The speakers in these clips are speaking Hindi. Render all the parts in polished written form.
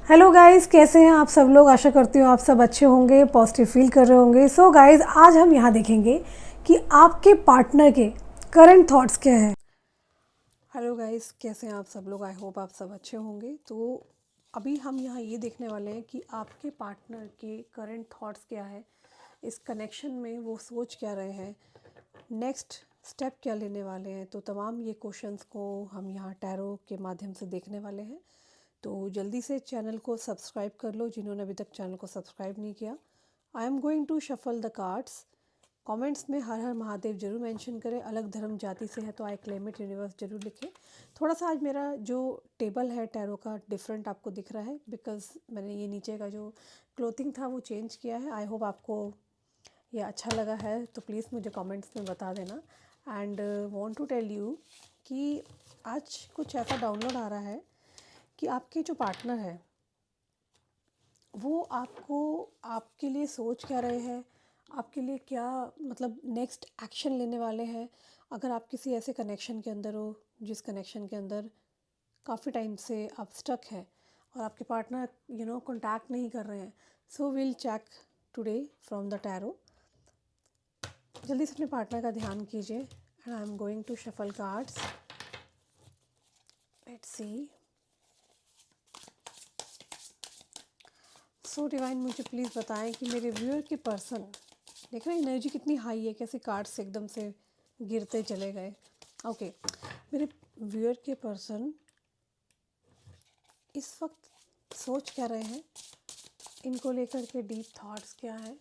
हेलो गाइस, कैसे हैं आप सब लोग। आशा करती हूँ आप सब अच्छे होंगे, पॉजिटिव फील कर रहे होंगे। सो गाइस, आज हम यहाँ देखेंगे कि आपके पार्टनर के करंट थॉट्स क्या है। हेलो गाइस, कैसे हैं आप सब लोग। आई होप आप सब अच्छे होंगे। तो अभी हम यहाँ ये देखने वाले हैं कि आपके पार्टनर के करंट थॉट्स क्या है, इस कनेक्शन में वो सोच क्या रहे हैं, नेक्स्ट स्टेप क्या लेने वाले हैं। तो तमाम ये क्वेश्चंस को हम यहाँ टैरो के माध्यम से देखने वाले हैं। तो जल्दी से चैनल को सब्सक्राइब कर लो जिन्होंने अभी तक चैनल को सब्सक्राइब नहीं किया। I am going to shuffle the cards. Comments में हर हर महादेव जरूर मेंशन करें। अलग धर्म जाति से है तो आई क्लेम इट यूनिवर्स जरूर लिखें। थोड़ा सा आज मेरा जो टेबल है टैरो का डिफरेंट आपको दिख रहा है, बिकॉज मैंने ये नीचे का जो क्लोथिंग था वो चेंज किया है। आई होप आपको ये अच्छा लगा है तो प्लीज़ मुझे कमेंट्स में बता देना। And want to tell you कि आज कुछ ऐसा डाउनलोड आ रहा है कि आपके जो पार्टनर है वो आपके लिए सोच क्या रहे हैं, आपके लिए क्या मतलब नेक्स्ट एक्शन लेने वाले हैं। अगर आप किसी ऐसे कनेक्शन के अंदर हो जिस कनेक्शन के अंदर काफ़ी टाइम से आप स्टक हैं और आपके पार्टनर कांटेक्ट नहीं कर रहे हैं, so will check today from the tarot. जल्दी से अपने पार्टनर का ध्यान कीजिए and I am going to shuffle cards. Let's see. So divine, मुझे प्लीज़ बताएं कि मेरे व्यूअर के पर्सन, देख रहे हैं एनर्जी कितनी हाई है, कैसे कार्ड्स एकदम से गिरते चले गए। ओके, मेरे व्यूअर के पर्सन इस वक्त सोच क्या रहे हैं, इनको लेकर के डीप थॉट्स क्या है।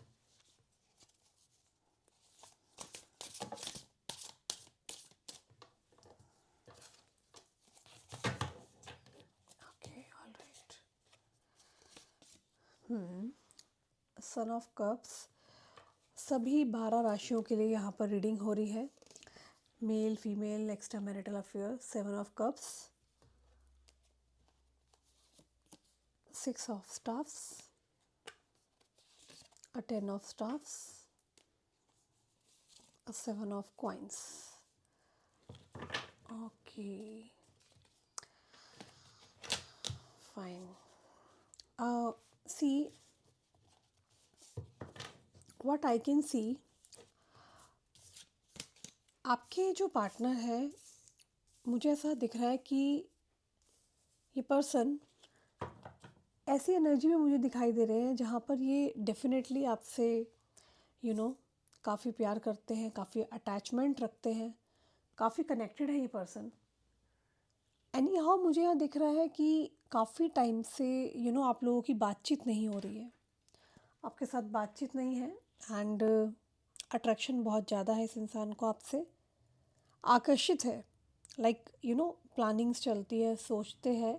Okay, alright. Son of cups, सभी 12 राशियों के लिए यहाँ पर रीडिंग हो रही है। Male female extra marital affair, 7 of cups, 6 of staffs, a 10 of staffs, a 7 of coins. Okay, fine. See, what I can see, आपके जो पार्टनर है, मुझे ऐसा दिख रहा है कि ये पर्सन ऐसी एनर्जी में मुझे दिखाई दे रहे हैं जहाँ पर ये डेफिनेटली आपसे काफ़ी प्यार करते हैं, काफ़ी अटैचमेंट रखते हैं, काफ़ी कनेक्टेड है ये पर्सन। एनी हाउ मुझे यहाँ दिख रहा है कि काफ़ी टाइम से आप लोगों की बातचीत नहीं हो रही है, आपके साथ बातचीत नहीं है एंड अट्रैक्शन बहुत ज़्यादा है इस इंसान को, आपसे आकर्षित है। लाइक प्लानिंग्स चलती है, सोचते हैं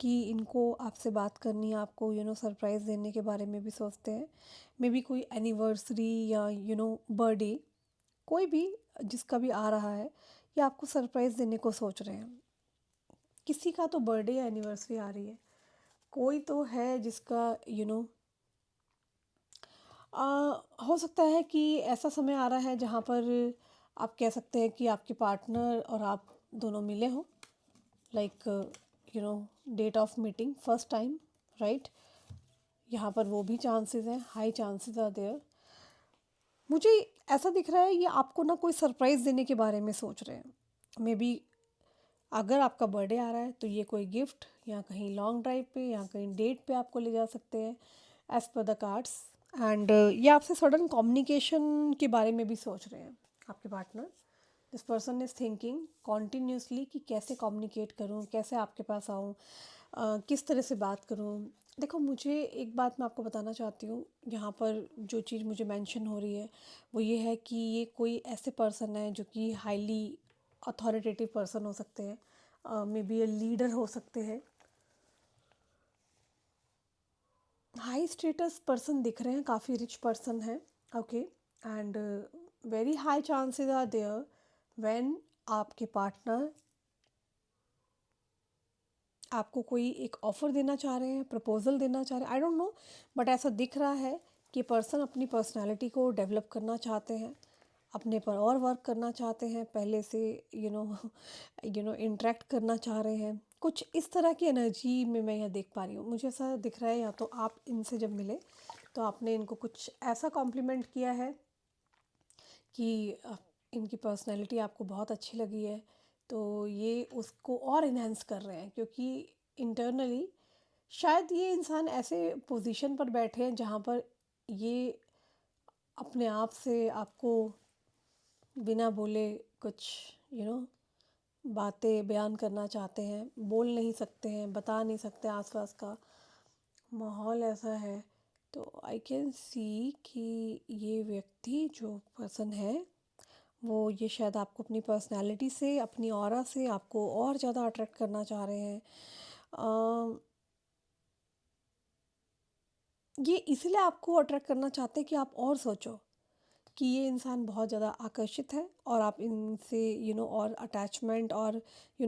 कि इनको आपसे बात करनी है, आपको सरप्राइज़ देने के बारे में भी सोचते हैं। मे बी कोई एनिवर्सरी या बर्थडे, कोई भी जिसका भी आ रहा है, या आपको सरप्राइज़ देने को सोच रहे हैं। किसी का तो बर्थडे या एनिवर्सरी आ रही है, कोई तो है जिसका हो सकता है कि ऐसा समय आ रहा है जहाँ पर आप कह सकते हैं कि आपके पार्टनर और आप दोनों मिले हों। Like date of meeting first time, right. यहाँ पर वो भी चांसेस हैं, हाई चांसेस आर देयर। मुझे ऐसा दिख रहा है ये आपको ना कोई सरप्राइज़ देने के बारे में सोच रहे हैं। मे बी अगर आपका बर्थडे आ रहा है तो ये कोई गिफ्ट या कहीं लॉन्ग ड्राइव पे या कहीं डेट पे आपको ले जा सकते हैं as per the cards. And ये आपसे सडन कम्युनिकेशन के बारे में भी सोच रहे हैं आपके partner. This person is thinking continuously कि कैसे कम्युनिकेट करूं, कैसे आपके पास आऊं, किस तरह से बात करूं। देखो, मुझे एक बात मैं आपको बताना चाहती हूँ, यहाँ पर जो चीज़ मुझे मेंशन हो रही है वो ये है कि ये कोई ऐसे पर्सन है जो कि हाईली अथॉरिटेटिव पर्सन हो सकते हैं, मे बी ए लीडर हो सकते हैं, हाई स्टेटस पर्सन दिख रहे हैं, काफ़ी रिच पर्सन है। Okay, and very high chances are there when आपके पार्टनर आपको कोई एक ऑफ़र देना चाह रहे हैं, प्रपोज़ल देना चाह रहे हैं, आई डोंट नो, बट ऐसा दिख रहा है कि पर्सन अपनी पर्सनालिटी को डेवलप करना चाहते हैं, अपने पर और वर्क करना चाहते हैं, पहले से इंटरेक्ट करना चाह रहे हैं, कुछ इस तरह की एनर्जी में मैं यहाँ देख पा रही हूँ। मुझे ऐसा दिख रहा है या तो आप इनसे जब मिले तो आपने इनको कुछ ऐसा कॉम्प्लीमेंट किया है कि इनकी पर्सनैलिटी आपको बहुत अच्छी लगी है, तो ये उसको और इन्हेंस कर रहे हैं, क्योंकि इंटरनली शायद ये इंसान ऐसे पोजीशन पर बैठे हैं जहाँ पर ये अपने आप से आपको बिना बोले कुछ बातें बयान करना चाहते हैं, बोल नहीं सकते हैं, बता नहीं सकते, आसपास का माहौल ऐसा है। तो आई कैन सी कि ये व्यक्ति जो पर्सन है वो ये शायद आपको अपनी पर्सनैलिटी से, अपनी ऑरा से आपको और ज़्यादा अट्रैक्ट करना चाह रहे हैं। ये इसलिए आपको अट्रैक्ट करना चाहते हैं कि आप और सोचो कि ये इंसान बहुत ज़्यादा आकर्षित है और आप इनसे और अटैचमेंट, और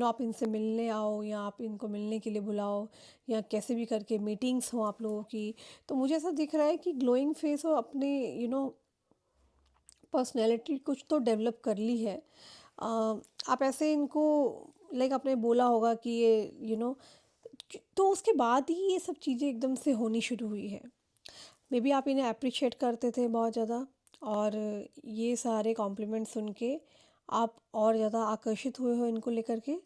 आप इनसे मिलने आओ या आप इनको मिलने के लिए बुलाओ या कैसे भी करके मीटिंग्स हो आप लोगों की। तो मुझे ऐसा दिख रहा है कि ग्लोइंग फेस हो, अपने पर्सनैलिटी कुछ तो डेवलप कर ली है। आप ऐसे इनको लाइक आपने बोला होगा कि ये तो उसके बाद ही ये सब चीज़ें एकदम से होनी शुरू हुई है। मे बी आप इन्हें अप्रिशिएट करते थे बहुत ज़्यादा, और ये सारे कॉम्प्लीमेंट सुन के आप और ज़्यादा आकर्षित हुए हो इनको लेकर के।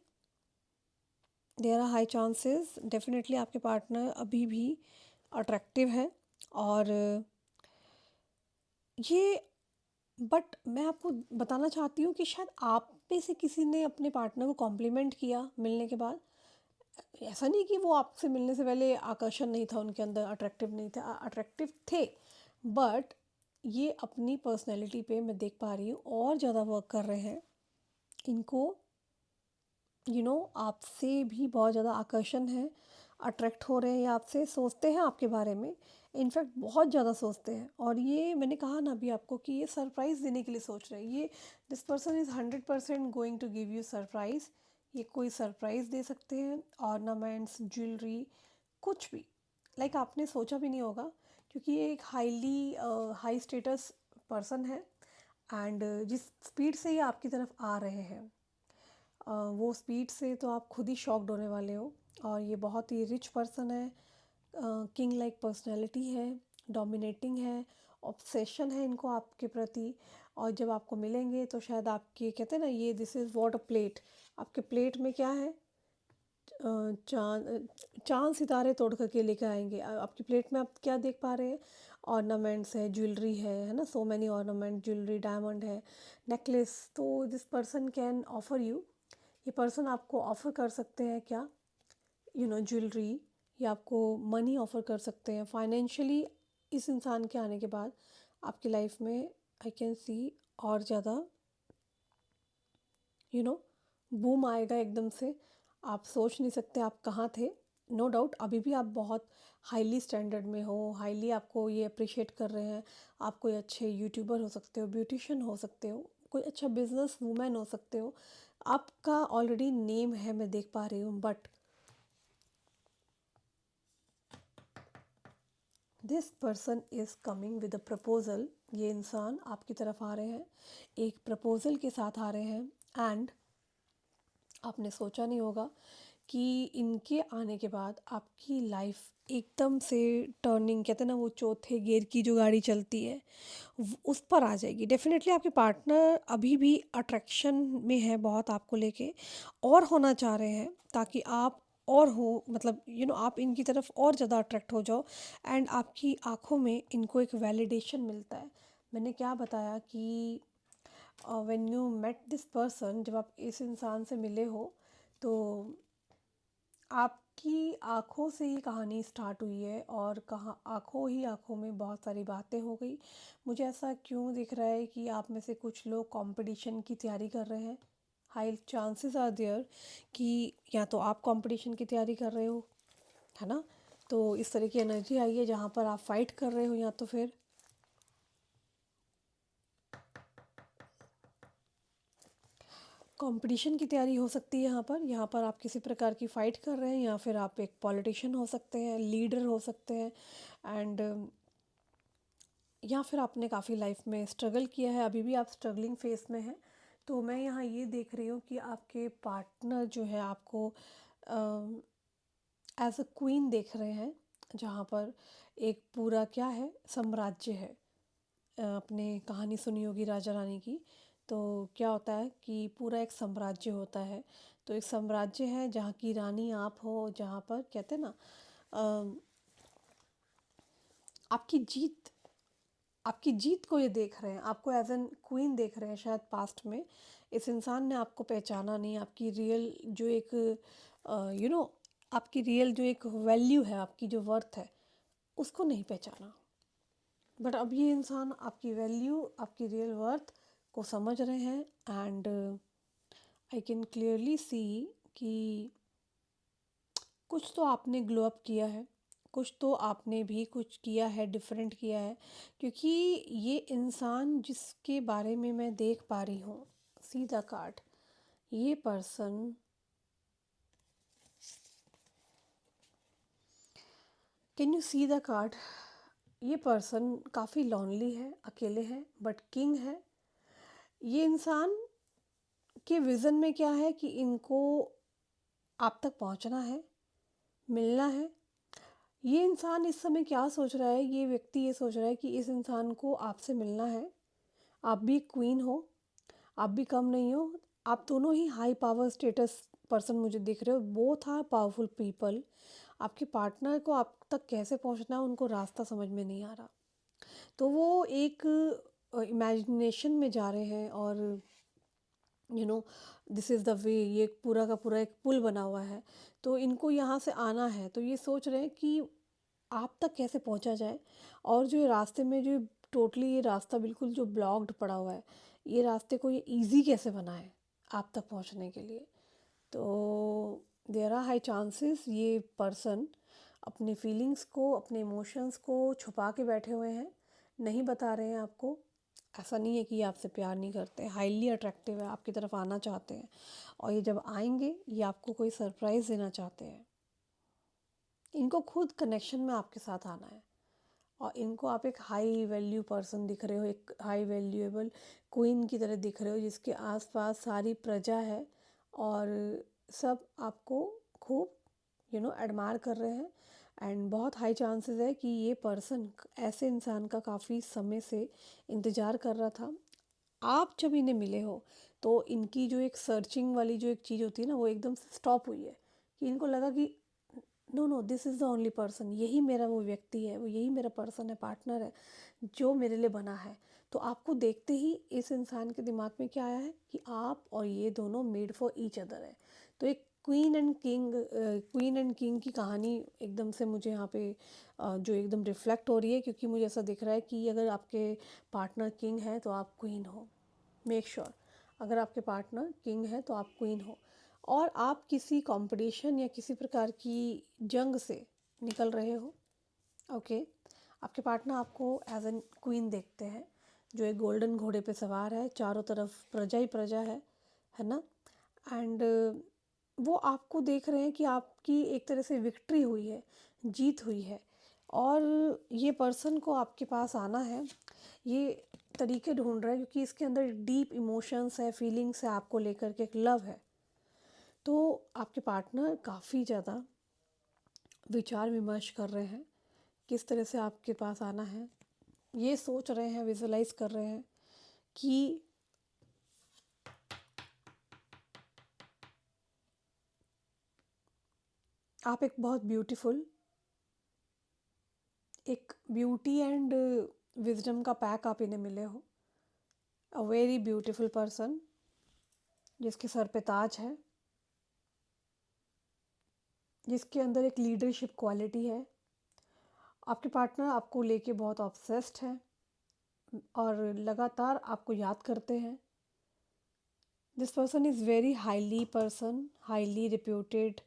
There are high chances definitely आपके पार्टनर अभी भी अट्रैक्टिव है, और ये बट मैं आपको बताना चाहती हूँ कि शायद आप में से किसी ने अपने पार्टनर को कॉम्प्लीमेंट किया मिलने के बाद। ऐसा नहीं कि वो आपसे मिलने से पहले आकर्षण नहीं था उनके अंदर, अट्रैक्टिव नहीं थे, अट्रैक्टिव थे, बट ये अपनी पर्सनैलिटी पे मैं देख पा रही हूँ और ज़्यादा वर्क कर रहे हैं। इनको आपसे भी बहुत ज़्यादा आकर्षण है, अट्रैक्ट हो रहे हैं, ये आपसे सोचते हैं आपके बारे में, इनफैक्ट बहुत ज़्यादा सोचते हैं। और ये मैंने कहा ना अभी आपको कि ये सरप्राइज़ देने के लिए सोच रहे हैं। ये this person is 100% going to give you surprise. ये कोई सरप्राइज़ दे सकते हैं, ऑर्नामेंट्स, ज्वेलरी, कुछ भी, लाइक आपने सोचा भी नहीं होगा, क्योंकि ये एक हाई स्टेटस पर्सन है। एंड जिस स्पीड से ये आपकी तरफ आ रहे हैं, वो स्पीड से तो आप खुद ही शॉक्ड होने वाले हो। और ये बहुत ही रिच पर्सन है, किंग लाइक पर्सनैलिटी है, डोमिनेटिंग है, ऑब्सेशन है इनको आपके प्रति। और जब आपको मिलेंगे तो शायद आपके, कहते हैं ना, ये this is what a plate, आपके प्लेट में क्या है, चांद चांद सितारे तोड़ करके लेकर आएंगे। आपकी प्लेट में आप क्या देख पा रहे हैं, ऑर्नामेंट्स है, ज्वेलरी है ना, so many ornament, jewellery, diamond है, नेकलेस। तो this person can offer you, ये पर्सन आपको ऑफ़र कर सकते हैं क्या, ज्वेलरी, या आपको मनी ऑफ़र कर सकते हैं फाइनेंशियली। इस इंसान के आने के बाद आपकी लाइफ में आई कैन सी और ज़्यादा बूम आएगा एकदम से। आप सोच नहीं सकते आप कहाँ थे। नो डाउट अभी भी आप बहुत हाईली स्टैंडर्ड में हो, हाईली आपको ये अप्रिशिएट कर रहे हैं। आप कोई अच्छे यूट्यूबर हो सकते हो, ब्यूटिशियन हो सकते हो, कोई अच्छा बिजनेस वूमेन हो सकते हो, आपका ऑलरेडी नेम है, मैं देख पा रही हूँ। But this person is coming with a proposal. ये इंसान आपकी तरफ आ रहे हैं, एक प्रपोज़ल के साथ आ रहे हैं। एंड आपने सोचा नहीं होगा कि इनके आने के बाद आपकी लाइफ एकदम से टर्निंग, कहते हैं ना वो चौथे गियर की जो गाड़ी चलती है उस पर आ जाएगी। डेफिनेटली आपके पार्टनर अभी भी अट्रैक्शन में है बहुत आपको लेके, और होना चाह रहे हैं ताकि आप और हो, मतलब आप इनकी तरफ और ज़्यादा अट्रैक्ट हो जाओ। एंड आपकी आंखों में इनको एक वैलिडेशन मिलता है। मैंने क्या बताया कि when you met this person, जब आप इस इंसान से मिले हो तो आपकी आँखों से ही कहानी स्टार्ट हुई है, और कहाँ आँखों ही आँखों में बहुत सारी बातें हो गई। मुझे ऐसा क्यों दिख रहा है कि आप में से कुछ लोग कंपटीशन की तैयारी कर रहे हैं। हाई चांसेस आर देयर कि या तो आप कंपटीशन की तैयारी कर रहे हो, है ना। तो इस तरह की एनर्जी आई है जहाँ पर आप फाइट कर रहे हो, या तो फिर कंपटीशन की तैयारी हो सकती है। यहाँ पर आप किसी प्रकार की फ़ाइट कर रहे हैं, या फिर आप एक पॉलिटिशियन हो सकते हैं, लीडर हो सकते हैं। एंड या फिर आपने काफ़ी लाइफ में स्ट्रगल किया है, अभी भी आप स्ट्रगलिंग फेस में हैं। तो मैं यहाँ ये देख रही हूँ कि आपके पार्टनर जो है आपको एज अ क्वीन देख रहे हैं, जहाँ पर एक पूरा क्या है, साम्राज्य है। आपने कहानी सुनी होगी राजा रानी की। तो क्या होता है कि पूरा एक साम्राज्य होता है। तो एक साम्राज्य है जहाँ की रानी आप हो, जहाँ पर कहते हैं ना आपकी जीत, आपकी जीत को ये देख रहे हैं, आपको एज एन क्वीन देख रहे हैं। शायद पास्ट में इस इंसान ने आपको पहचाना नहीं, आपकी रियल जो एक आपकी रियल जो एक वैल्यू है, आपकी जो वर्थ है, उसको नहीं पहचाना। बट अब ये इंसान आपकी वैल्यू, आपकी रियल वर्थ को समझ रहे हैं। And I can clearly see कि कुछ तो आपने ग्लो अप किया है, कुछ तो आपने भी कुछ किया है, डिफरेंट किया है। क्योंकि ये इंसान जिसके बारे में मैं देख पा रही हूँ, सी द कार्ड, ये person can you see the card, ये पर्सन काफ़ी लॉनली है, अकेले हैं, बट किंग है। ये इंसान के विज़न में क्या है कि इनको आप तक पहुंचना है, मिलना है। ये इंसान इस समय क्या सोच रहा है, ये व्यक्ति ये सोच रहा है कि इस इंसान को आपसे मिलना है। आप भी क्वीन हो, आप भी कम नहीं हो, आप दोनों ही हाई पावर स्टेटस पर्सन मुझे दिख रहे हो। Both are powerful people. आपके पार्टनर को आप तक कैसे पहुंचना है, उनको रास्ता समझ में नहीं आ रहा। तो वो एक इमेजिनेशन में जा रहे हैं और दिस इज़ द वे, ये पूरा का पूरा एक पुल बना हुआ है। तो इनको यहाँ से आना है, तो ये सोच रहे हैं कि आप तक कैसे पहुँचा जाए। और जो ये रास्ते में जो टोटली ये रास्ता बिल्कुल जो ब्लॉक्ड पड़ा हुआ है, ये रास्ते को ये ईज़ी कैसे बनाए आप तक पहुँचने के लिए। तो देयर आर हाई चांसेस ये पर्सन अपने फीलिंग्स को, अपने इमोशंस को छुपा के बैठे हुए हैं, नहीं बता रहे हैं आपको। ऐसा नहीं है कि ये आपसे प्यार नहीं करते, हाईली अट्रैक्टिव है, आपकी तरफ आना चाहते हैं। और ये जब आएंगे, ये आपको कोई सरप्राइज़ देना चाहते हैं। इनको खुद कनेक्शन में आपके साथ आना है। और इनको आप एक हाई वैल्यू पर्सन दिख रहे हो, एक हाई वैल्यूएबल क्वीन की तरह दिख रहे हो, जिसके आसपास सारी प्रजा है और सब आपको खूब एडमायर कर रहे हैं। एंड बहुत हाई चांसेस है कि ये पर्सन ऐसे इंसान का काफ़ी समय से इंतज़ार कर रहा था। आप जब इन्हें मिले हो तो इनकी जो एक सर्चिंग वाली जो एक चीज़ होती है ना, वो एकदम से स्टॉप हुई है। कि इनको लगा कि no no, this is the only person, यही मेरा वो व्यक्ति है, वो यही मेरा पर्सन है, पार्टनर है, जो मेरे लिए बना है। तो आपको देखते ही इस इंसान के दिमाग में क्या आया है कि आप और ये दोनों मेड फॉर ईच अदर है। तो एक क्वीन एंड किंग की कहानी एकदम से मुझे यहाँ पे जो एकदम रिफ्लेक्ट हो रही है। क्योंकि मुझे ऐसा दिख रहा है कि अगर आपके पार्टनर किंग है तो आप क्वीन हो। मेक श्योर अगर आपके पार्टनर किंग है तो आप क्वीन हो। और आप किसी कंपटीशन या किसी प्रकार की जंग से निकल रहे हो। ओके, आपके पार्टनर आपको एज एन क्वीन देखते हैं, जो एक गोल्डन घोड़े पे सवार है, चारों तरफ प्रजा ही प्रजा है ना। एंड वो आपको देख रहे हैं कि आपकी एक तरह से विक्ट्री हुई है, जीत हुई है। और ये पर्सन को आपके पास आना है, ये तरीके ढूंढ रहा है, क्योंकि इसके अंदर डीप इमोशंस है, फीलिंग्स है आपको लेकर के, एक लव है। तो आपके पार्टनर काफ़ी ज़्यादा विचार विमर्श कर रहे हैं किस तरह से आपके पास आना है। ये सोच रहे हैं, विजुलाइज कर रहे हैं कि आप एक बहुत ब्यूटीफुल, एक ब्यूटी एंड विजडम का पैक आप इन्हें मिले हो। अ वेरी ब्यूटीफुल पर्सन जिसके सर पे ताज है, जिसके अंदर एक लीडरशिप क्वालिटी है। आपके पार्टनर आपको लेके बहुत ऑब्सेस्ड है और लगातार आपको याद करते हैं। This person is very highly reputed,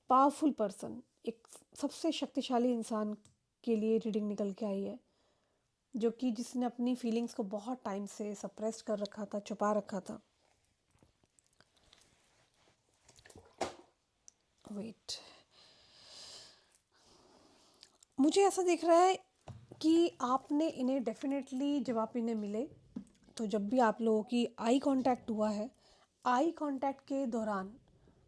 powerful person. एक सबसे शक्तिशाली इंसान के लिए रीडिंग निकल के आई है, जो कि जिसने अपनी फीलिंग्स को बहुत टाइम से सप्रेस कर रखा था, छुपा रखा था। वेट, मुझे ऐसा दिख रहा है कि आपने इन्हें डेफिनेटली, जब आप इन्हें मिले तो जब भी आप लोगों की आई कांटेक्ट हुआ है, आई कांटेक्ट के दौरान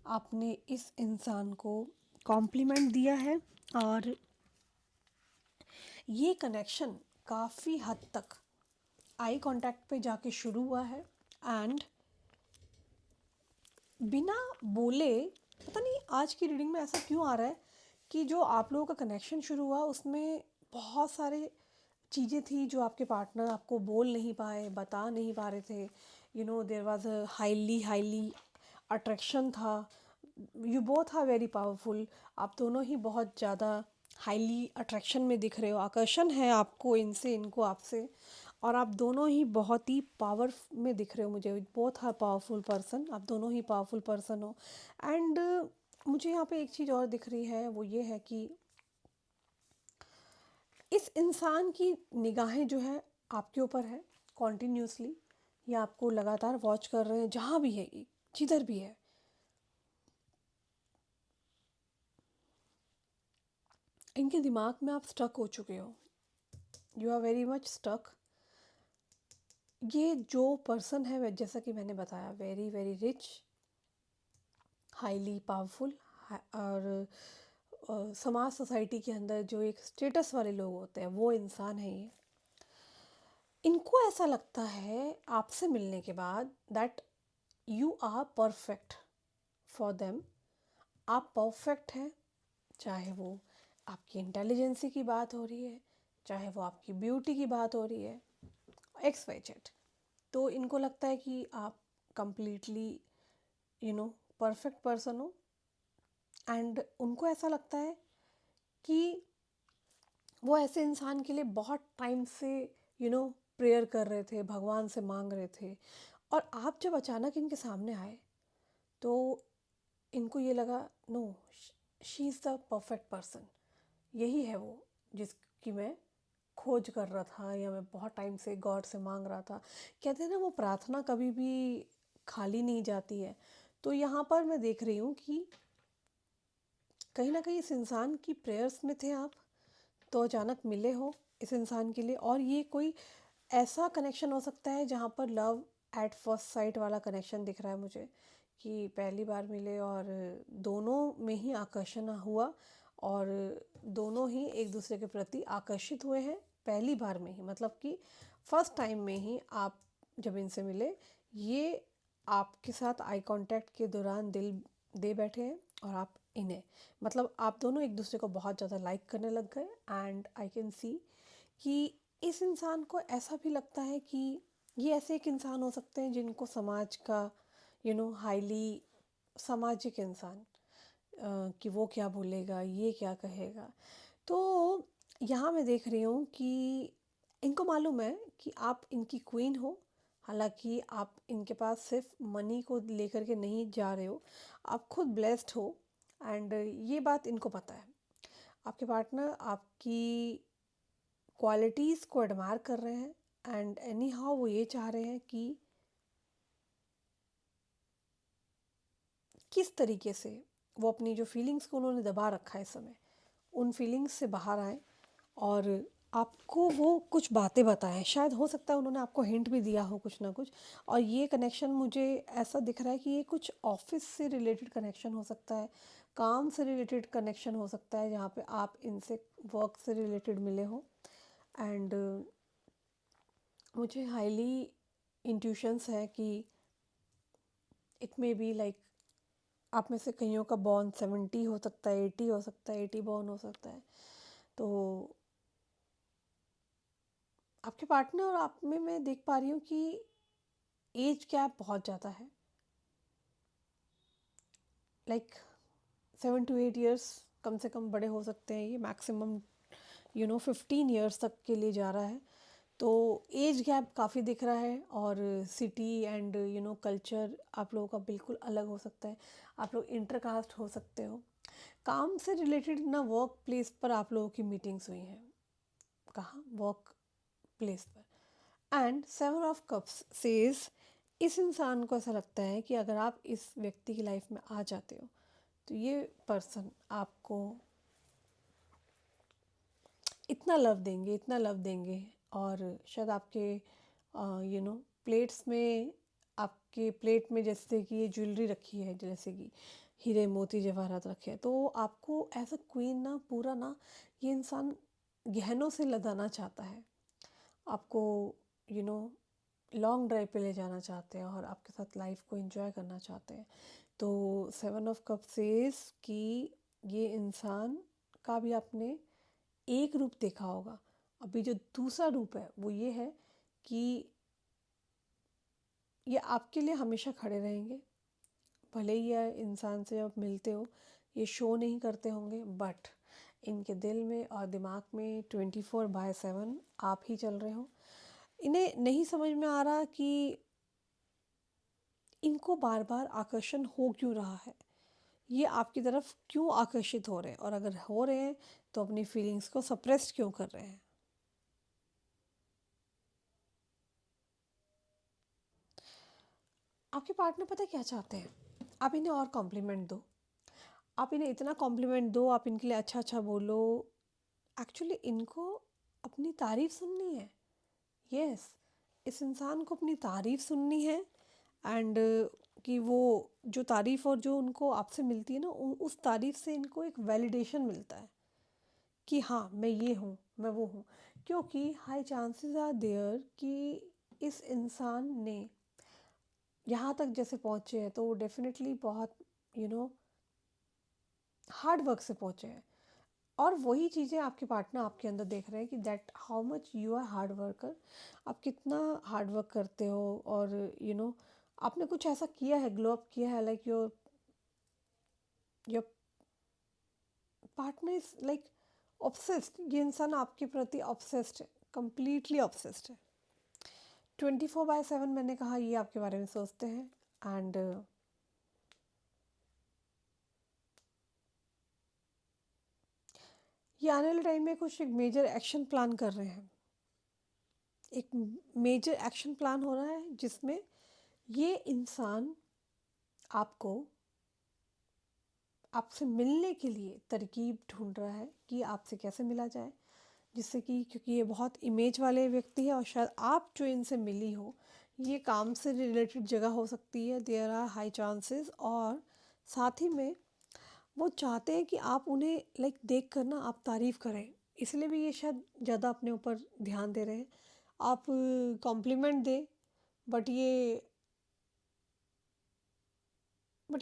आपने इस इंसान को कॉम्प्लीमेंट दिया है और ये कनेक्शन काफ़ी हद तक आई कांटेक्ट पे जाके शुरू हुआ है एंड बिना बोले, पता नहीं आज की रीडिंग में ऐसा क्यों आ रहा है कि जो आप लोगों का कनेक्शन शुरू हुआ उसमें बहुत सारे चीज़ें थी जो आपके पार्टनर आपको बोल नहीं पाए, बता नहीं पा रहे थे। There was a highly attraction था। You both are very powerful. आप दोनों ही बहुत ज़्यादा हाईली अट्रैक्शन में दिख रहे हो, आकर्षण है आपको इनसे, इनको आपसे, और आप दोनों ही बहुत ही पावर में दिख रहे हो मुझे। बोथ आर पावरफुल पर्सन, आप दोनों ही पावरफुल पर्सन हो। एंड मुझे यहाँ पे एक चीज़ और दिख रही है, वो ये है कि इस इंसान की निगाहें जो है आपके ऊपर है कॉन्टीन्यूसली। ये आपको लगातार वॉच कर रहे हैं जहाँ भी है, ये जिधर भी है। इनके दिमाग में आप स्टक हो चुके हो, you are very much stuck. ये जो पर्सन है जैसा कि मैंने बताया, very very rich, highly powerful, और समाज सोसाइटी के अंदर जो एक स्टेटस वाले लोग होते हैं वो इंसान है ये। इनको ऐसा लगता है आपसे मिलने के बाद that you are perfect for them. आप परफेक्ट हैं, चाहे वो आपकी इंटेलिजेंसी की बात हो रही है, चाहे वो आपकी ब्यूटी की बात हो रही है, एक्स वाई जेड। तो इनको लगता है कि आप कंप्लीटली परफेक्ट पर्सन हो। एंड उनको ऐसा लगता है कि वो ऐसे इंसान के लिए बहुत टाइम से प्रेयर कर रहे थे, भगवान से मांग रहे थे, और आप जब अचानक इनके सामने आए तो इनको ये लगा, no, she is the perfect person. यही है वो जिसकी मैं खोज कर रहा था, या मैं बहुत टाइम से गॉड से मांग रहा था। कहते हैं ना, वो प्रार्थना कभी भी खाली नहीं जाती है। तो यहाँ पर मैं देख रही हूँ कि कहीं ना कहीं इस इंसान की प्रेयर्स में थे आप, तो अचानक मिले हो इस इंसान के लिए। और ये कोई ऐसा कनेक्शन हो सकता है जहाँ पर लव एट फर्स्ट साइट वाला कनेक्शन दिख रहा है मुझे, कि पहली बार मिले और दोनों में ही आकर्षण हुआ, और दोनों ही एक दूसरे के प्रति आकर्षित हुए हैं पहली बार में ही। मतलब कि फर्स्ट टाइम में ही आप जब इनसे मिले, ये आपके साथ आई कांटेक्ट के दौरान दिल दे बैठे हैं, और आप इन्हें, मतलब आप दोनों एक दूसरे को बहुत ज़्यादा लाइक करने लग गए। एंड आई कैन सी कि इस इंसान को ऐसा भी लगता है कि ये ऐसे एक इंसान हो सकते हैं जिनको समाज का हाईली सामाजिक इंसान, कि वो क्या बोलेगा, ये क्या कहेगा। तो यहाँ मैं देख रही हूँ कि इनको मालूम है कि आप इनकी क्वीन हो। हालांकि आप इनके पास सिर्फ मनी को लेकर के नहीं जा रहे हो, आप खुद ब्लेस्ड हो। एंड ये बात इनको पता है। आपके पार्टनर आपकी क्वालिटीज़ को एडमायर कर रहे हैं, एंड एनी हाउ वो ये चाह रहे हैं कि किस तरीके से वो अपनी जो फीलिंग्स को उन्होंने दबा रखा है इस समय, उन फीलिंग्स से बाहर आए, और आपको वो कुछ बातें बताएं। शायद हो सकता है उन्होंने आपको हिंट भी दिया हो कुछ ना कुछ। और ये कनेक्शन मुझे ऐसा दिख रहा है कि ये कुछ ऑफिस से रिलेटेड कनेक्शन हो सकता है, काम से रिलेटेड कनेक्शन हो सकता है, जहाँ पे आप इनसे वर्क से रिलेटेड मिले हो। एंड मुझे हाईली इंट्यूशंस है कि इट मे बी लाइक आप में से कईयों का बॉर्न 70 हो सकता है, 80 हो सकता है, 80 बॉर्न हो सकता है। तो आपके पार्टनर और आप में मैं देख पा रही हूँ कि एज गैप बहुत ज़्यादा है, लाइक 7 to 8 years कम से कम बड़े हो सकते हैं ये, मैक्सिमम 15 years तक के लिए जा रहा है। तो एज गैप काफ़ी दिख रहा है, और सिटी एंड कल्चर आप लोगों का बिल्कुल अलग हो सकता है। आप लोग इंटरकास्ट हो सकते हो। काम से रिलेटेड ना वर्क प्लेस पर आप लोगों की मीटिंग्स हुई हैं, कहाँ, वर्क प्लेस पर। एंड 7 of Cups सेज इस इंसान को ऐसा लगता है कि अगर आप इस व्यक्ति की लाइफ में आ जाते हो तो ये पर्सन आपको इतना लव देंगे, इतना लव देंगे, और शायद आपके प्लेट्स में, आपके प्लेट में जैसे कि ये ज्वेलरी रखी है, जैसे कि हीरे मोती जवाहरात रखे हैं। तो आपको एज अ क्वीन ना पूरा ना ये इंसान गहनों से लदाना चाहता है, आपको यू नो लॉन्ग ड्राइव पे ले जाना चाहते हैं और आपके साथ लाइफ को एंजॉय करना चाहते हैं। तो 7 ऑफ कप सेज कि ये इंसान का भी आपने एक रूप देखा होगा, अभी जो दूसरा रूप है वो ये है कि ये आपके लिए हमेशा खड़े रहेंगे। भले ही ये इंसान से जब मिलते हो ये शो नहीं करते होंगे, बट इनके दिल में और दिमाग में 24/7 आप ही चल रहे हो। इन्हें नहीं समझ में आ रहा कि इनको बार बार आकर्षण हो क्यों रहा है, ये आपकी तरफ क्यों आकर्षित हो रहे हैं, और अगर हो रहे हैं तो अपनी फीलिंग्स को सप्रेस्ड क्यों कर रहे हैं। आपके पार्टनर पता है क्या चाहते हैं, आप इन्हें और कॉम्प्लीमेंट दो, आप इन्हें इतना कॉम्प्लीमेंट दो, आप इनके लिए अच्छा अच्छा बोलो। एक्चुअली इनको अपनी तारीफ़ सुननी है। यस, इस इंसान को अपनी तारीफ़ सुननी है। एंड कि वो जो तारीफ़ और जो उनको आपसे मिलती है ना, उस तारीफ़ से इनको एक वैलिडेशन मिलता है कि हाँ मैं ये हूँ, मैं वो हूँ। क्योंकि हाई चांसेस आर देयर कि इस इंसान ने यहाँ तक जैसे पहुँचे हैं तो वो डेफिनेटली बहुत हार्ड वर्क से पहुँचे हैं। और वही चीज़ें आपके पार्टनर आपके अंदर देख रहे हैं कि that how much you are hard worker, आप कितना हार्ड वर्क करते हो। और आपने कुछ ऐसा किया है, ग्लो अप किया है, like your your partner is like obsessed. ये इंसान आपके प्रति ऑब्सेस्ड है, कंप्लीटली ऑब्सेस्ड है। 24/7 मैंने कहा ये आपके बारे में सोचते हैं। एंड ये आने वाले टाइम में कुछ एक मेजर एक्शन प्लान कर रहे हैं। एक मेजर एक्शन प्लान हो रहा है जिसमें ये इंसान आपको आपसे मिलने के लिए तरकीब ढूंढ रहा है कि आपसे कैसे मिला जाए, जिससे कि क्योंकि ये बहुत इमेज वाले व्यक्ति है और शायद आप जो इनसे मिली हो ये काम से रिलेटेड जगह हो सकती है, देयर आर हाई चांसेस। और साथ ही में वो चाहते हैं कि आप उन्हें लाइक देख कर ना आप तारीफ़ करें, इसलिए भी ये शायद ज़्यादा अपने ऊपर ध्यान दे रहे हैं। आप कॉम्प्लीमेंट दें, बट ये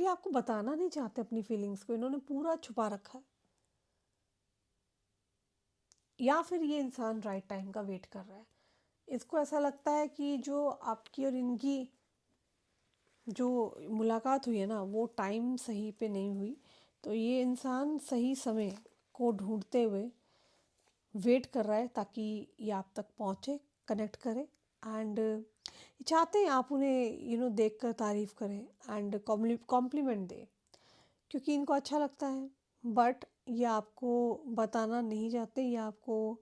आपको बताना नहीं चाहते अपनी फीलिंग्स को, इन्होंने पूरा छुपा रखा है। या फिर ये इंसान राइट टाइम का वेट कर रहा है, इसको ऐसा लगता है कि जो आपकी और इनकी जो मुलाकात हुई है ना वो टाइम सही पे नहीं हुई, तो ये इंसान सही समय को ढूंढते हुए वेट कर रहा है ताकि ये आप तक पहुँचे, कनेक्ट करे। एंड ये चाहते हैं आप उन्हें देख कर तारीफ़ करें एंड कॉम्प्लीमेंट दें, क्योंकि इनको अच्छा लगता है। बट ये आपको बताना नहीं चाहते, ये आपको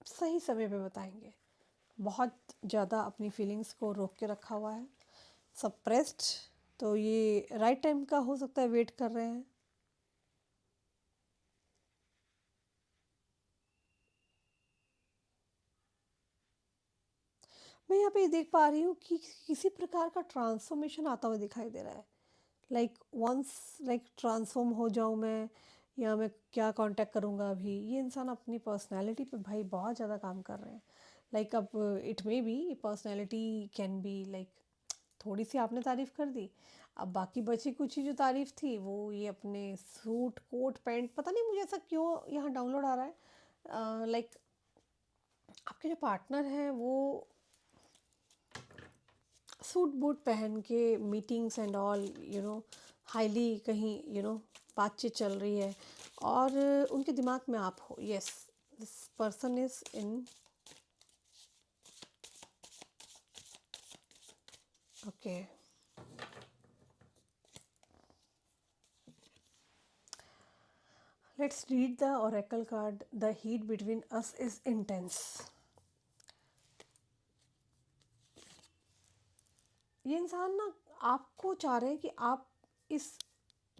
सही समय पे बताएंगे। बहुत ज़्यादा अपनी फीलिंग्स को रोक के रखा हुआ है, सप्रेस्ड। तो ये राइट टाइम का हो सकता है वेट कर रहे हैं। मैं यहाँ पे देख पा रही हूँ कि किसी प्रकार का ट्रांसफॉर्मेशन आता हुआ दिखाई दे रहा है। लाइक वंस लाइक ट्रांसफॉर्म हो जाऊँ मैं, या मैं क्या कांटेक्ट करूँगा। अभी ये इंसान अपनी पर्सनालिटी पे भाई बहुत ज़्यादा काम कर रहे हैं। लाइक अब it may be personality can be like थोड़ी सी आपने तारीफ़ कर दी, अब बाकी बची कुछ ही जो तारीफ़ थी वो ये अपने सूट कोट पैंट, पता नहीं मुझे ऐसा क्यों यहाँ डाउनलोड आ रहा है। लाइक आपके जो पार्टनर हैं वो सूट बूट पहन के मीटिंग्स एंड ऑल हाईली कहीं बातचीत चल रही है और उनके दिमाग में आप हो। Yes, this person is in okay. Let's read the Oracle card. The heat between us is intense. ये इंसान ना आपको चाह रहे हैं कि आप इस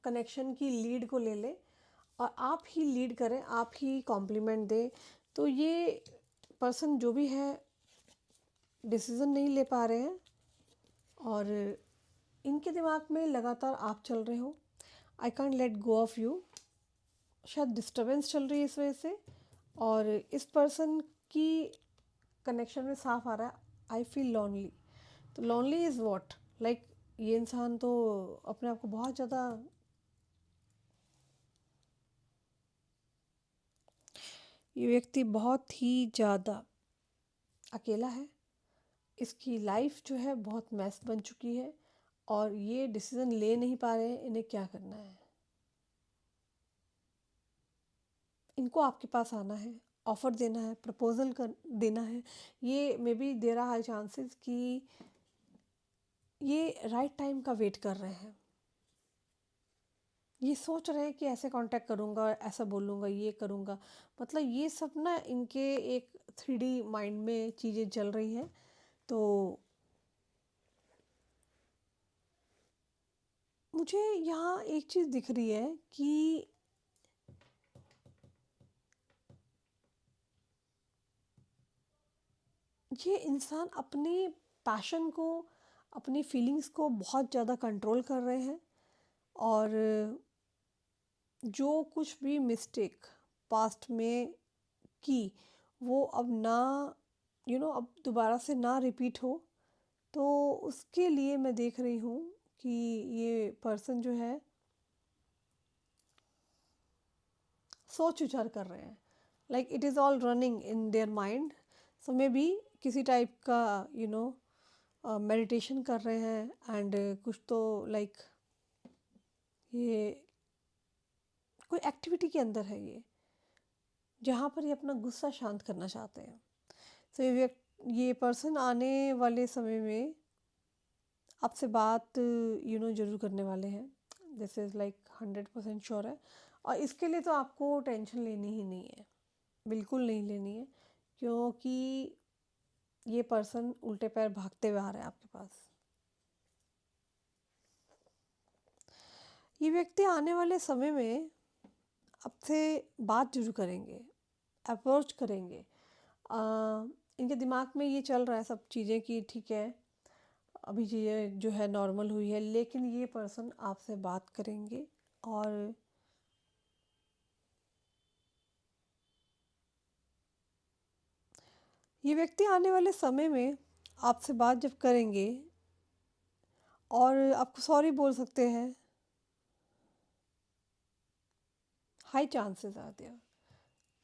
कनेक्शन की लीड को ले लें और आप ही लीड करें, आप ही कॉम्प्लीमेंट दें। तो ये पर्सन जो भी है डिसीज़न नहीं ले पा रहे हैं और इनके दिमाग में लगातार आप चल रहे हो, I can't let go of you, शायद डिस्टर्बेंस चल रही है इस वजह से। और इस पर्सन की कनेक्शन में साफ आ रहा है आई फील लॉनली। तो लॉनली इज़ व्हाट, लाइक ये इंसान तो अपने आप को बहुत ज़्यादा, ये व्यक्ति बहुत ही ज़्यादा अकेला है। इसकी लाइफ जो है बहुत मैस बन चुकी है और ये डिसीज़न ले नहीं पा रहे हैं इन्हें क्या करना है। इनको आपके पास आना है, ऑफ़र देना है, प्रपोज़ल कर देना है। ये maybe there are high chances कि ये राइट टाइम का वेट कर रहे हैं। ये सोच रहे हैं कि ऐसे कांटेक्ट करूँगा, ऐसा बोलूँगा, ये करूँगा, मतलब ये सब ना इनके एक 3D माइंड में चीज़ें चल रही हैं। तो मुझे यहाँ एक चीज़ दिख रही है कि ये इंसान अपनी पैशन को, अपनी फीलिंग्स को बहुत ज़्यादा कंट्रोल कर रहे हैं और जो कुछ भी मिस्टेक पास्ट में की वो अब ना अब दोबारा से ना रिपीट हो। तो उसके लिए मैं देख रही हूँ कि ये पर्सन जो है सोच विचार कर रहे हैं, like it is all running in their mind. So may be किसी टाइप का मेडिटेशन कर रहे हैं एंड कुछ तो लाइक ये कोई एक्टिविटी के अंदर है ये, जहाँ पर ये अपना गुस्सा शांत करना चाहते हैं। सो ये पर्सन आने वाले समय में आपसे बात ज़रूर करने वाले हैं, दिस इज़ लाइक 100% श्योर है। और इसके लिए तो आपको टेंशन लेनी ही नहीं है, बिल्कुल नहीं लेनी है, क्योंकि ये पर्सन उल्टे पैर भागते हुए आ रहा है आपके पास। ये व्यक्ति आने वाले समय में आपसे बात जरूर करेंगे, अप्रोच करेंगे। इनके दिमाग में ये चल रहा है सब चीज़ें कि ठीक है अभी चीज़ें जो है नॉर्मल हुई है, लेकिन ये पर्सन आपसे बात करेंगे और ये व्यक्ति आने वाले समय में आपसे बात जब करेंगे और आपको सॉरी बोल सकते हैं, high chances are there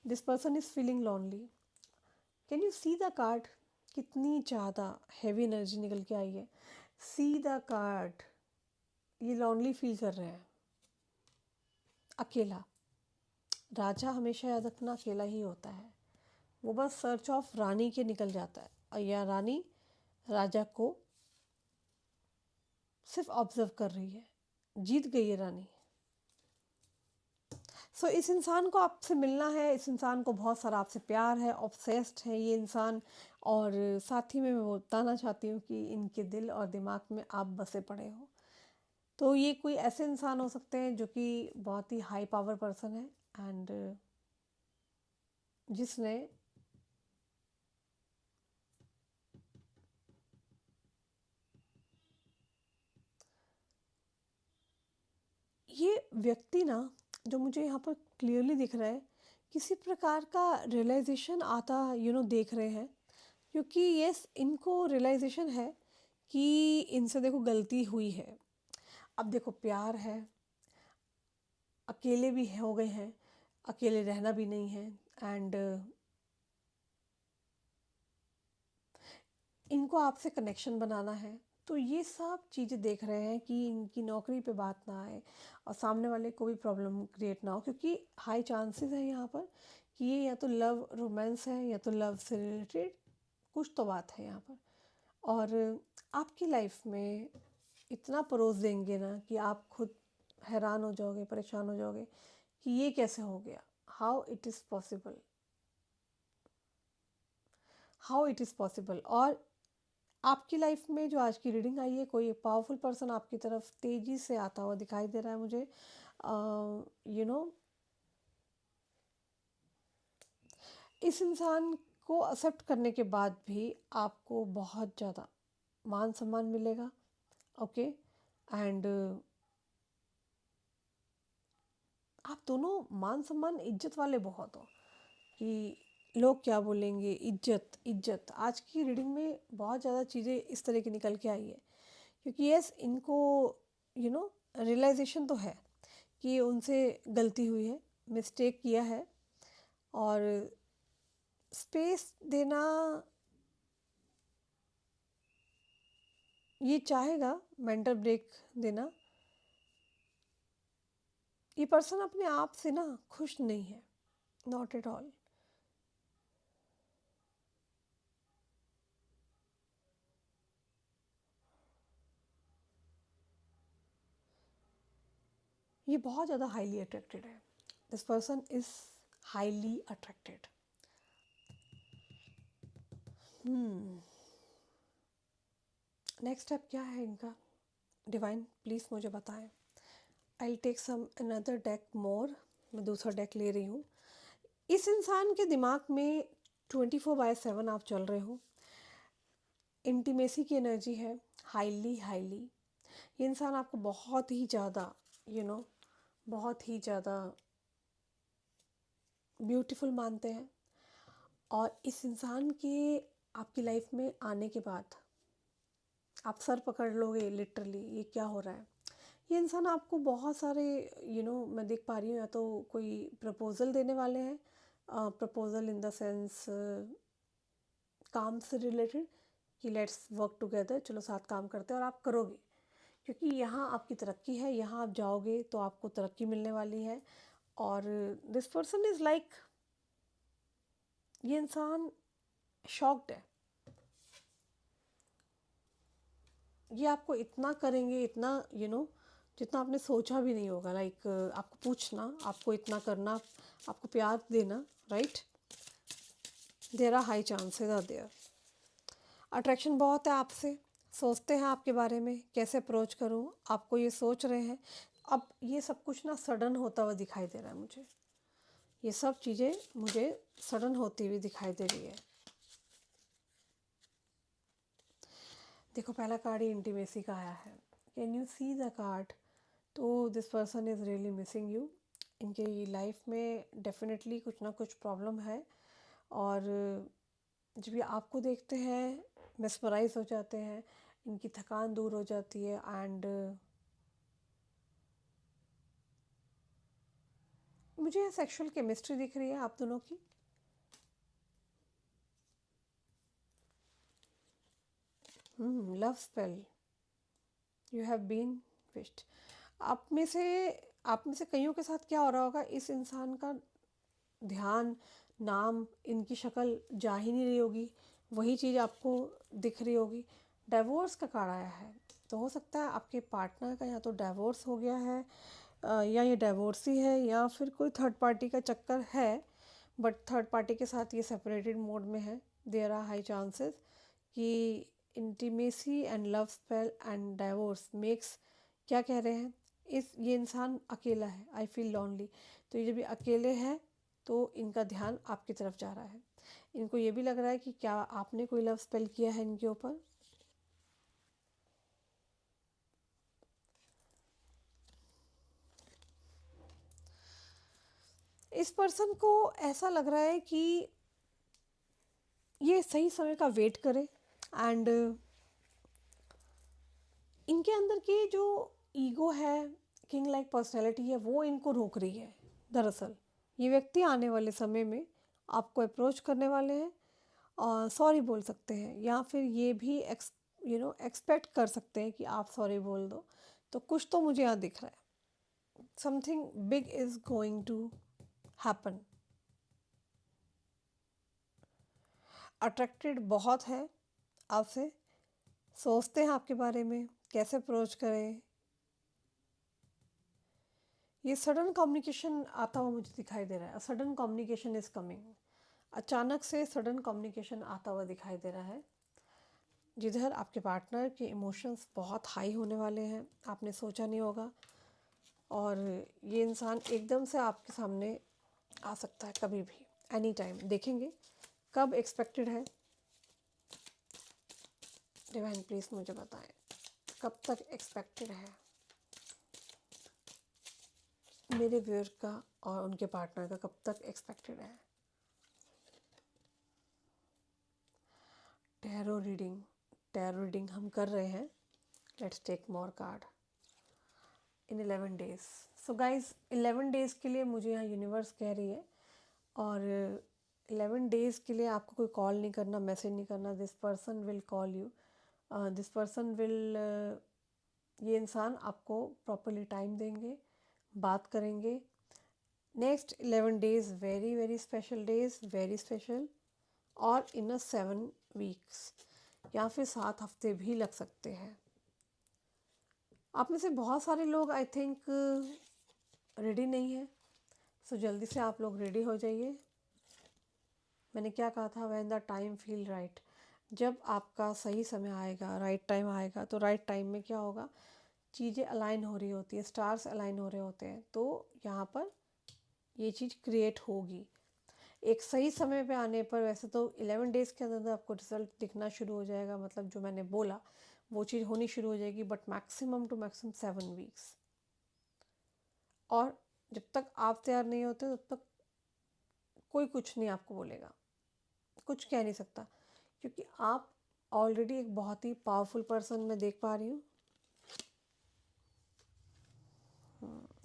this person is feeling lonely. Can you see the card, कितनी ज़्यादा हैवी एनर्जी निकल के आई है। सी द कार्ड, ये लॉनली फील कर रहे हैं, अकेला। राजा हमेशा याद रखना अकेला ही होता है, वो बस सर्च ऑफ रानी के निकल जाता है और यह रानी राजा को सिर्फ ऑब्जर्व कर रही है, जीत गई है रानी। सो इस इंसान को आपसे मिलना है, इस इंसान को बहुत सारा आपसे प्यार है, ऑब्सेस्ड है ये इंसान। और साथ ही में मैं बताना चाहती हूँ कि इनके दिल और दिमाग में आप बसे पड़े हो। तो ये कोई ऐसे इंसान हो सकते हैं जो कि बहुत ही हाई पावर पर्सन है एंड जिसने ये व्यक्ति ना, जो मुझे यहाँ पर क्लियरली दिख रहा है, किसी प्रकार का रियलाइजेशन आता देख रहे हैं। क्योंकि यस इनको रियलाइजेशन है कि इनसे देखो गलती हुई है। अब देखो प्यार है, अकेले भी हो गए हैं, अकेले रहना भी नहीं है एंड इनको आपसे कनेक्शन बनाना है। तो ये सब चीज़ें देख रहे हैं कि इनकी नौकरी पे बात ना आए और सामने वाले को भी प्रॉब्लम क्रिएट ना हो, क्योंकि हाई चांसेस है यहाँ पर कि ये या तो लव रोमांस है या तो लव से रिलेटेड कुछ तो बात है यहाँ पर। और आपकी लाइफ में इतना परोस देंगे ना कि आप खुद हैरान हो जाओगे, परेशान हो जाओगे कि ये कैसे हो गया, how it is possible, how it is possible. और आपकी लाइफ में जो आज की रीडिंग आई है, कोई पावरफुल पर्सन आपकी तरफ तेज़ी से आता हुआ दिखाई दे रहा है मुझे। यू नो इस इंसान इसको एक्सेप्ट करने के बाद भी आपको बहुत ज़्यादा मान सम्मान मिलेगा, ओके। एंड आप दोनों मान सम्मान इज्जत वाले बहुत हो कि लोग क्या बोलेंगे, इज्जत इज्जत। आज की रीडिंग में बहुत ज़्यादा चीज़ें इस तरह की निकल के आई है, क्योंकि यस इनको रियलाइजेशन तो है कि उनसे गलती हुई है, मिस्टेक किया है, और स्पेस देना ये चाहेगा, मेंटल ब्रेक देना। ये पर्सन अपने आप से ना खुश नहीं है, नॉट एट ऑल। ये बहुत ज़्यादा हाईली अट्रैक्टेड है। This person is highly attracted. Next step क्या है इनका? डिवाइन प्लीज़ मुझे बताएं। I take some another deck more. मैं दूसरा डेक ले रही हूँ। इस इंसान के दिमाग में 24/7 आप चल रहे हो। इंटीमेसी की एनर्जी है, हाईली हाईली। ये इंसान आपको बहुत ही ज़्यादा बहुत ही ज़्यादा ब्यूटीफुल मानते हैं। और इस इंसान के आपकी लाइफ में आने के बाद आप सर पकड़ लोगे लिटरली, ये क्या हो रहा है। ये इंसान आपको बहुत सारे मैं देख पा रही हूँ, या तो कोई प्रपोज़ल देने वाले हैं, प्रपोज़ल इन द सेंस काम से रिलेटेड, कि लेट्स वर्क टुगेदर, चलो साथ काम करते हैं, और आप करोगे क्योंकि यहाँ आपकी तरक्की है, यहाँ आप जाओगे तो आपको तरक्की मिलने वाली है। और दिस पर्सन इज़ लाइक, ये इंसान शॉक्ड है। ये आपको इतना करेंगे, इतना जितना आपने सोचा भी नहीं होगा। लाइक आपको पूछना, आपको इतना करना, आपको प्यार देना, right. There are high chances are there. Attraction बहुत है आपसे, सोचते हैं आपके बारे में कैसे अप्रोच करूं, आपको ये सोच रहे हैं। अब ये सब कुछ ना सडन होता हुआ दिखाई दे रहा है मुझे। ये सब चीज़ें मुझे सडन होती हुई दिखाई दे रही है। देखो पहला कार्ड ही इंटीमेसी का आया है। Can you see the card? तो this person is really missing you. इनके लाइफ में डेफिनेटली कुछ ना कुछ प्रॉब्लम है, और जब ये आपको देखते हैं मेस्मराइज हो जाते हैं, इनकी थकान दूर हो जाती है। एंड मुझे यहाँ सेक्सुअल केमिस्ट्री दिख रही है आप दोनों की। Love spell, you have been wished. आप में से कईयों के साथ क्या हो रहा होगा, इस इंसान का ध्यान, नाम, इनकी शक्ल जा ही नहीं रही होगी, वही चीज़ आपको दिख रही होगी। डाइवोर्स का कार्ड आया है, तो हो सकता है आपके पार्टनर का या तो डाइवोर्स हो गया है, या ये डाइवोर्सी है, या फिर कोई थर्ड पार्टी का चक्कर है, बट थर्ड पार्टी के साथ ये सेपरेटेड मोड में है। देयर आर हाई चांसेस कि intimacy and love spell and divorce makes, क्या कह रहे हैं, ये इंसान अकेला है, आई फील लॉनली। तो ये जब ये अकेले हैं तो इनका ध्यान आपकी तरफ जा रहा है। इनको ये भी लग रहा है कि क्या आपने कोई लव स्पेल किया है इनके ऊपर। इस पर्सन को ऐसा लग रहा है कि ये सही समय का वेट करे, एंड इनके अंदर की जो ईगो है, किंग लाइक पर्सनैलिटी है, वो इनको रोक रही है। दरअसल ये व्यक्ति आने वाले समय में आपको अप्रोच करने वाले हैं, और सॉरी बोल सकते हैं, या फिर ये भी एक्सपेक्ट कर सकते हैं कि आप सॉरी बोल दो। तो कुछ तो मुझे यहाँ दिख रहा है, something big is going to happen. Attracted बहुत है आपसे, सोचते हैं आपके बारे में कैसे अप्रोच करें। ये सडन कम्युनिकेशन आता हुआ मुझे दिखाई दे रहा है। Sudden communication is coming. अचानक से सडन कम्युनिकेशन आता हुआ दिखाई दे रहा है, जिधर आपके पार्टनर के इमोशंस बहुत हाई होने वाले हैं, आपने सोचा नहीं होगा। और ये इंसान एकदम से आपके सामने आ सकता है कभी भी, एनी टाइम। देखेंगे कब एक्सपेक्टेड है? डिवाइन प्लीज मुझे बताएं, कब तक एक्सपेक्टेड है मेरे व्यूअर का और उनके पार्टनर का, कब तक एक्सपेक्टेड है? टैरो रीडिंग हम कर रहे हैं। Let's take more card in 11 days. So guys 11 days के लिए मुझे यहाँ यूनिवर्स कह रही है, और 11 डेज़ के लिए आपको कोई कॉल नहीं करना, मैसेज नहीं करना। This person will call you, this person will, ये इंसान आपको प्रॉपरली टाइम देंगे, बात करेंगे। Next 11 days very very special days, very special, और इन 7 वीक्स या फिर 7 हफ्ते भी लग सकते हैं। आप में से बहुत सारे लोग आई थिंक रेडी नहीं है, सो जल्दी से आप लोग रेडी हो जाइए। मैंने क्या कहा था, when the time feel right, जब आपका सही समय आएगा, राइट टाइम आएगा, तो राइट टाइम में क्या होगा, चीज़ें अलाइन हो रही होती है, स्टार्स अलाइन हो रहे होते हैं, तो यहाँ पर ये चीज़ क्रिएट होगी एक सही समय पे आने पर। वैसे तो 11 डेज़ के अंदर आपको रिजल्ट दिखना शुरू हो जाएगा, मतलब जो मैंने बोला वो चीज़ होनी शुरू हो जाएगी, but maximum to maximum 7 weeks. और जब तक आप तैयार नहीं होते तब तक कोई कुछ नहीं आपको बोलेगा, कुछ कह नहीं सकता, क्योंकि आप ऑलरेडी एक बहुत ही पावरफुल पर्सन मैं देख पा रही हूँ।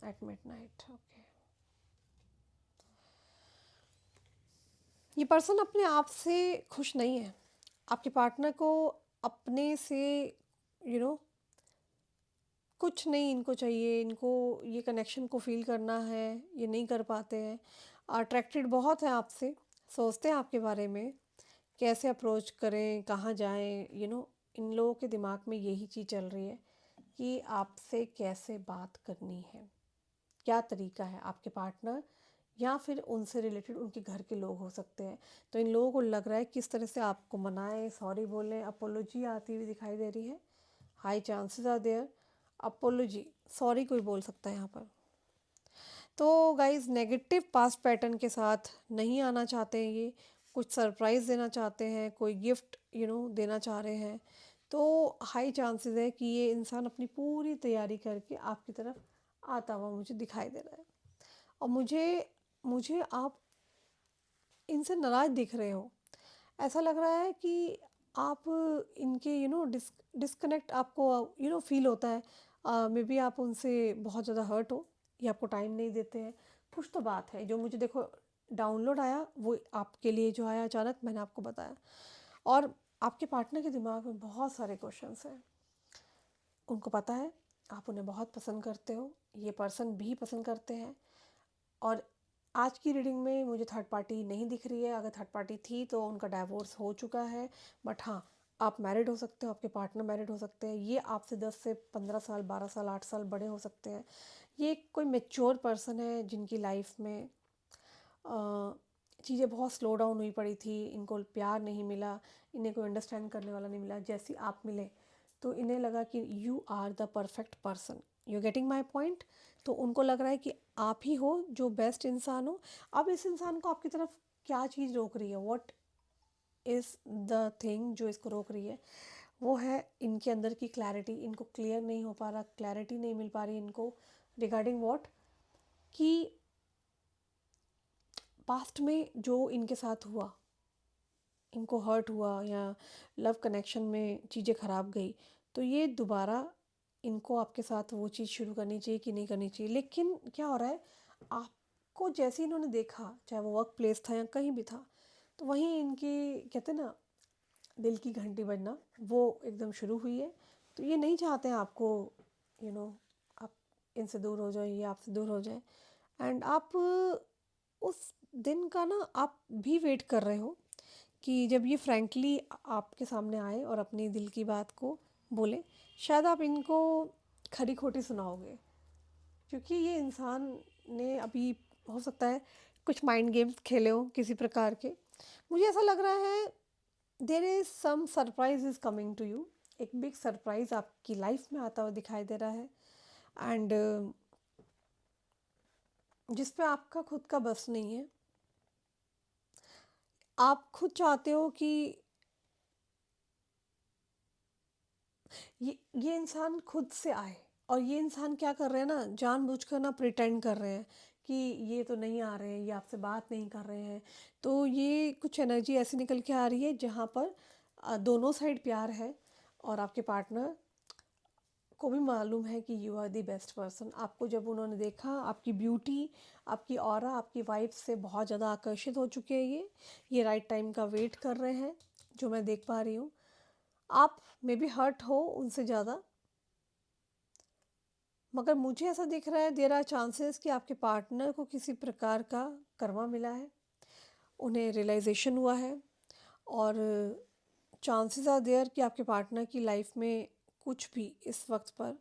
At midnight, okay. ये पर्सन अपने आप से खुश नहीं है। आपके पार्टनर को अपने से कुछ नहीं इनको चाहिए, इनको ये कनेक्शन को फील करना है, ये नहीं कर पाते हैं। अट्रैक्टेड बहुत है आपसे, सोचते हैं आपके बारे में, कैसे अप्रोच करें, कहाँ जाएं, इन लोगों के दिमाग में यही चीज़ चल रही है कि आपसे कैसे बात करनी है, क्या तरीका है। आपके पार्टनर या फिर उनसे रिलेटेड उनके घर के लोग हो सकते हैं। तो इन लोगों को लग रहा है किस तरह से आपको मनाएं, सॉरी बोलें, अपोलॉजी आती हुई दिखाई दे रही है। High chances are there, apology, sorry कोई बोल सकता है यहाँ पर। तो गाइज नेगेटिव पास्ट पैटर्न के साथ नहीं आना चाहते हैं, ये कुछ सरप्राइज़ देना चाहते हैं, कोई गिफ्ट देना चाह रहे हैं। तो हाई चांसेस है कि ये इंसान अपनी पूरी तैयारी करके आपकी तरफ आता हुआ मुझे दिखाई दे रहा है। और मुझे आप इनसे नाराज़ दिख रहे हो, ऐसा लग रहा है कि आप इनके डिस्कनेक्ट आपको फील होता है। मे बी आप उनसे बहुत ज़्यादा हर्ट हो, ये आपको टाइम नहीं देते हैं। कुछ तो बात है, जो मुझे देखो डाउनलोड आया वो आपके लिए जो आया अचानक मैंने आपको बताया। और आपके पार्टनर के दिमाग में बहुत सारे क्वेश्चंस हैं। उनको पता है आप उन्हें बहुत पसंद करते हो, ये पर्सन भी पसंद करते हैं। और आज की रीडिंग में मुझे थर्ड पार्टी नहीं दिख रही है। अगर थर्ड पार्टी थी तो उनका डाइवोर्स हो चुका है, बट हाँ आप मैरिड हो सकते हो, आपके पार्टनर मैरिड हो सकते हैं। ये आपसे 10 से 15 साल, 12 साल, 8 साल बड़े हो सकते हैं। ये कोई मैच्योर पर्सन है जिनकी लाइफ में चीज़ें बहुत स्लो डाउन हुई पड़ी थी, इनको प्यार नहीं मिला, इन्हें कोई अंडरस्टैंड करने वाला नहीं मिला। जैसे आप मिले तो इन्हें लगा कि you are the perfect person, you getting my point. तो उनको लग रहा है कि आप ही हो जो बेस्ट इंसान हो। अब इस इंसान को आपकी तरफ क्या चीज़ रोक रही है, व्हाट इज़ द थिंग जो इसको रोक रही है, वो है इनके अंदर की क्लैरिटी। इनको क्लियर नहीं हो पा रहा, क्लैरिटी नहीं मिल पा रही इनको रिगार्डिंग व्हाट, कि पास्ट में जो इनके साथ हुआ, इनको हर्ट हुआ या लव कनेक्शन में चीज़ें ख़राब गई, तो ये दोबारा इनको आपके साथ वो चीज़ शुरू करनी चाहिए कि नहीं करनी चाहिए। लेकिन क्या हो रहा है, आपको जैसे इन्होंने देखा, चाहे वो वर्क प्लेस था या कहीं भी था, तो वहीं इनकी कहते हैं ना दिल की घंटी बजना वो एकदम शुरू हुई है। तो ये नहीं चाहते हैं आपको आप इनसे दूर हो जाए, ये आपसे दूर हो जाए। एंड आप उस दिन का ना आप भी वेट कर रहे हो कि जब ये फ्रैंकली आपके सामने आए और अपनी दिल की बात को बोले। शायद आप इनको खरी खोटी सुनाओगे, क्योंकि ये इंसान ने अभी हो सकता है कुछ माइंड गेम्स खेले हो किसी प्रकार के। मुझे ऐसा लग रहा है there is some surprise is coming to you. एक बिग सरप्राइज़ आपकी लाइफ में आता हुआ दिखाई दे रहा है, एंड जिस पे आपका खुद का बस नहीं है। आप खुद चाहते हो कि ये इंसान खुद से आए, और ये इंसान क्या कर रहे हैं ना, जानबूझकर ना प्रिटेंड कर रहे हैं कि ये तो नहीं आ रहे हैं, ये आपसे बात नहीं कर रहे हैं। तो ये कुछ एनर्जी ऐसी निकल के आ रही है जहाँ पर दोनों साइड प्यार है, और आपके पार्टनर को भी मालूम है कि you are the best person. आपको जब उन्होंने देखा, आपकी ब्यूटी, आपकी ऑरा, आपकी वाइफ से बहुत ज़्यादा आकर्षित हो चुके हैं। ये राइट टाइम का वेट कर रहे हैं, जो मैं देख पा रही हूँ। आप मे बी हर्ट हो उनसे ज़्यादा, मगर मुझे ऐसा दिख रहा है देयर आर चांसेस कि आपके पार्टनर को किसी प्रकार का कर्मा मिला है, उन्हें रियलाइजेशन हुआ है, और चांसेस आर देयर कि आपके पार्टनर की लाइफ में कुछ भी इस वक्त पर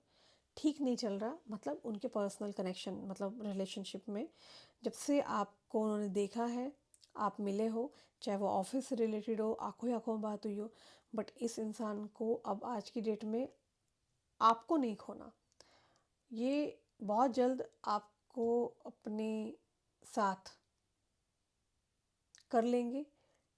ठीक नहीं चल रहा। मतलब उनके पर्सनल कनेक्शन, मतलब रिलेशनशिप में जब से आपको उन्होंने देखा है, आप मिले हो, चाहे वो ऑफिस से रिलेटेड हो, आंखों ही आंखों में बात हुई हो, बट इस इंसान को अब आज की डेट में आपको नहीं खोना। ये बहुत जल्द आपको अपने साथ कर लेंगे,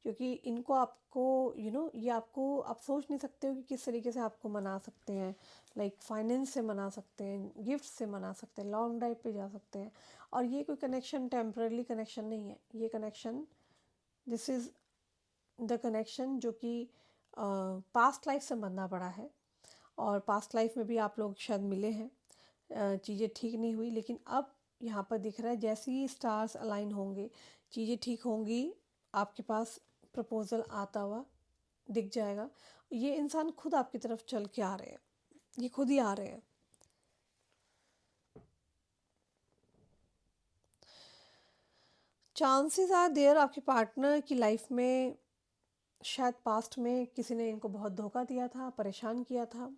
क्योंकि इनको आपको ये आपको, आप सोच नहीं सकते हो कि किस तरीके से आपको मना सकते हैं। लाइक फाइनेंस से मना सकते हैं, गिफ्ट से मना सकते हैं, लॉन्ग ड्राइव पे जा सकते हैं। और ये कोई कनेक्शन टेम्पररी कनेक्शन नहीं है, ये connection, this is the connection जो कि पास्ट लाइफ से बंधा पड़ा है। और पास्ट लाइफ में भी आप लोग शायद मिले हैं, चीज़ें ठीक नहीं हुई, लेकिन अब यहाँ पर दिख रहा है जैसे ही स्टार्स अलाइन होंगे, चीज़ें ठीक होंगी, आपके पास प्रपोज़ल आता हुआ दिख जाएगा। ये इंसान खुद आपकी तरफ चल के आ रहे हैं, ये खुद ही आ रहे हैं। चांसेस आर देयर आपके पार्टनर की लाइफ में शायद पास्ट में किसी ने इनको बहुत धोखा दिया था, परेशान किया था।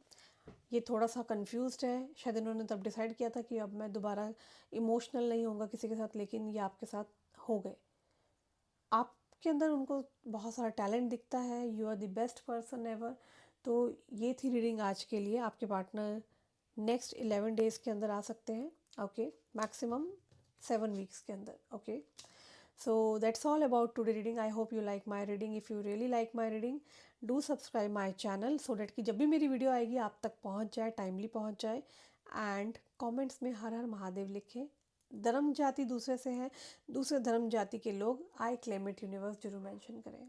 ये थोड़ा सा कंफ्यूज्ड है, शायद इन्होंने तब डिसाइड किया था कि अब मैं दोबारा इमोशनल नहीं होऊंगा किसी के साथ, लेकिन ये आपके साथ हो गए। आपके अंदर उनको बहुत सारा टैलेंट दिखता है, you are the best person ever. तो ये थी रीडिंग आज के लिए। आपके पार्टनर नेक्स्ट 11 डेज़ के अंदर आ सकते हैं, ओके, मैक्सिमम 7 वीक्स के अंदर, okay. So that's all about today reading. I hope you like my reading. If you really like my reading, do subscribe my channel so that कि जब भी मेरी वीडियो आएगी आप तक पहुंच जाए, टाइमली पहुंच जाए। एंड कमेंट्स में हर हर महादेव लिखें। धर्म जाति दूसरे से है, दूसरे धर्म जाति के लोग आई क्लेम इट यूनिवर्स जरूर मेंशन करें।